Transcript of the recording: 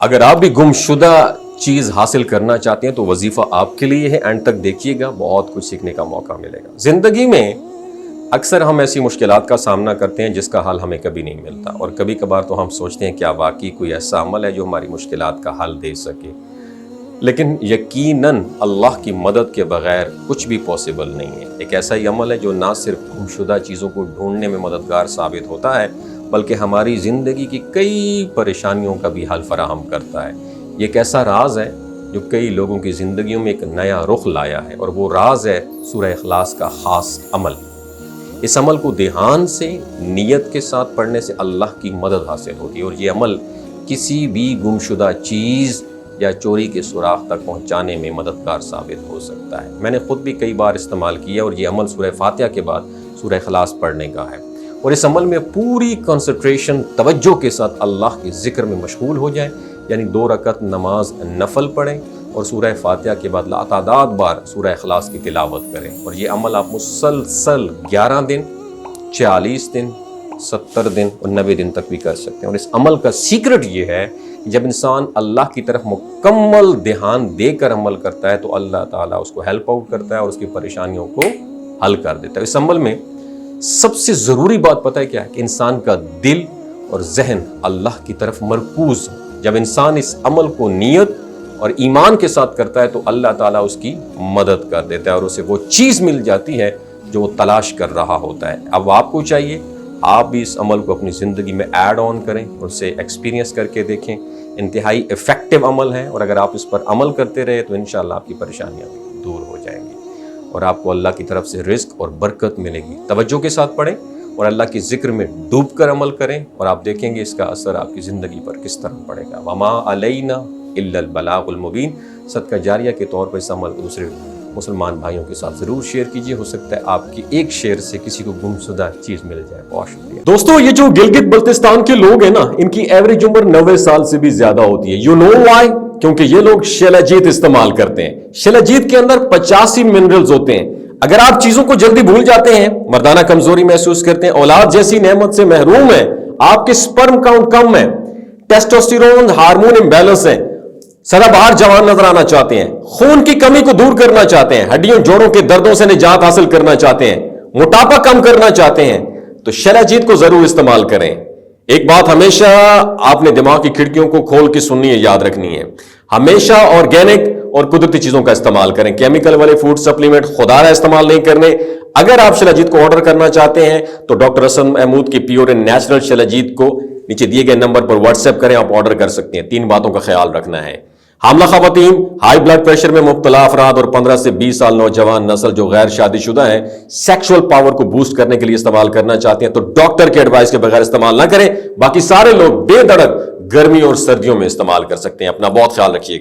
اگر آپ بھی گمشدہ چیز حاصل کرنا چاہتے ہیں تو وظیفہ آپ کے لیے ہے، اینڈ تک دیکھیے گا، بہت کچھ سیکھنے کا موقع ملے گا۔ زندگی میں اکثر ہم ایسی مشکلات کا سامنا کرتے ہیں جس کا حل ہمیں کبھی نہیں ملتا، اور کبھی کبھار تو ہم سوچتے ہیں کیا واقعی کوئی ایسا عمل ہے جو ہماری مشکلات کا حل دے سکے، لیکن یقیناً اللہ کی مدد کے بغیر کچھ بھی پاسبل نہیں ہے۔ ایک ایسا ہی عمل ہے جو نہ صرف گمشدہ چیزوں کو ڈھونڈنے میں مددگار ثابت ہوتا ہے بلکہ ہماری زندگی کی کئی پریشانیوں کا بھی حل فراہم کرتا ہے۔ یہ ایک ایسا راز ہے جو کئی لوگوں کی زندگیوں میں ایک نیا رخ لایا ہے، اور وہ راز ہے سورہ اخلاص کا خاص عمل۔ اس عمل کو دھیان سے، نیت کے ساتھ پڑھنے سے اللہ کی مدد حاصل ہوتی ہے، اور یہ عمل کسی بھی گمشدہ چیز یا چوری کے سراغ تک پہنچانے میں مددگار ثابت ہو سکتا ہے۔ میں نے خود بھی کئی بار استعمال کیا، اور یہ عمل سورہ فاتحہ کے بعد سورہ اخلاص پڑھنے کا ہے، اور اس عمل میں پوری کنسنٹریشن، توجہ کے ساتھ اللہ کے ذکر میں مشغول ہو جائیں، یعنی 2 رکعت نماز نفل پڑھیں اور سورہ فاتحہ کے بعد لاتعداد بار سورہ اخلاص کی تلاوت کریں، اور یہ عمل آپ مسلسل 11 دن، 40 دن، 70 دن اور 90 دن تک بھی کر سکتے ہیں۔ اور اس عمل کا سیکرٹ یہ ہے کہ جب انسان اللہ کی طرف مکمل دھیان دے کر عمل کرتا ہے تو اللہ تعالیٰ اس کو ہیلپ آؤٹ کرتا ہے اور اس کی پریشانیوں کو حل کر دیتا ہے۔ اس عمل میں سب سے ضروری بات پتہ ہے کیا ہے؟ کہ انسان کا دل اور ذہن اللہ کی طرف مرکوز ہو۔ جب انسان اس عمل کو نیت اور ایمان کے ساتھ کرتا ہے تو اللہ تعالیٰ اس کی مدد کر دیتا ہے اور اسے وہ چیز مل جاتی ہے جو وہ تلاش کر رہا ہوتا ہے۔ اب آپ کو چاہیے آپ بھی اس عمل کو اپنی زندگی میں ایڈ آن کریں اور اسے ایکسپیرینس کر کے دیکھیں۔ انتہائی ایفیکٹو عمل ہے، اور اگر آپ اس پر عمل کرتے رہے تو انشاءاللہ آپ کی پریشانیاں بھی دور ہو جائیں گی اور آپ کو اللہ کی طرف سے رزق اور برکت ملے گی۔ توجہ کے ساتھ پڑھیں اور اللہ کے ذکر میں ڈوب کر عمل کریں، اور آپ دیکھیں گے اس کا اثر آپ کی زندگی پر کس طرح پڑے گا۔ وما علینا الا البلاغ المبین۔ صدقہ جاریہ کے طور پر اس عمل کو دوسرے مسلمان بھائیوں کے ساتھ ضرور شیئر کیجیے، ہو سکتا ہے آپ کی ایک شیئر سے کسی کو گمشدہ چیز مل جائے۔ بہت شکریہ دوستو۔ یہ جو گلگت بلتستان کے لوگ ہیں نا، ان کی ایوریج عمر 90 سال سے بھی زیادہ ہوتی ہے۔ You know why? کیونکہ یہ لوگ شیلاجیت استعمال کرتے ہیں۔ شیلاجیت کے اندر 85 منرلز ہوتے ہیں۔ اگر آپ چیزوں کو جلدی بھول جاتے ہیں، مردانہ کمزوری محسوس کرتے ہیں، اولاد جیسی نعمت سے محروم ہیں، آپ کے سپرم کاؤنٹ کم ہے، ٹیسٹوسٹیرون ہارمون امبیلنس ہے، سدا بہار جوان نظر آنا چاہتے ہیں، خون کی کمی کو دور کرنا چاہتے ہیں، ہڈیوں جوڑوں کے دردوں سے نجات حاصل کرنا چاہتے ہیں، موٹاپا کم کرنا چاہتے ہیں، تو شیلاجیت کو ضرور استعمال کریں۔ ایک بات ہمیشہ آپ نے دماغ کی کھڑکیوں کو کھول کے سننی ہے، یاد رکھنی ہے، ہمیشہ آرگینک اور قدرتی چیزوں کا استعمال کریں۔ کیمیکل والے فوڈ سپلیمنٹ خدارہ استعمال نہیں کرنے۔ اگر آپ شیلاجیت کو آرڈر کرنا چاہتے ہیں تو ڈاکٹر حسن محمود کی پیور اینڈ نیچرل شیلاجیت کو نیچے دیے گئے نمبر پر واٹس ایپ کریں، آپ آرڈر کر سکتے ہیں۔ 3 باتوں کا خیال رکھنا ہے: حاملہ خواتین، ہائی بلڈ پریشر میں مبتلا افراد، اور 15 سے 20 سال نوجوان نسل جو غیر شادی شدہ ہیں، سیکشول پاور کو بوسٹ کرنے کے لیے استعمال کرنا چاہتے ہیں تو ڈاکٹر کے ایڈوائس کے بغیر استعمال نہ کریں۔ باقی سارے لوگ بے دھڑک گرمی اور سردیوں میں استعمال کر سکتے ہیں۔ اپنا بہت خیال رکھیے گا۔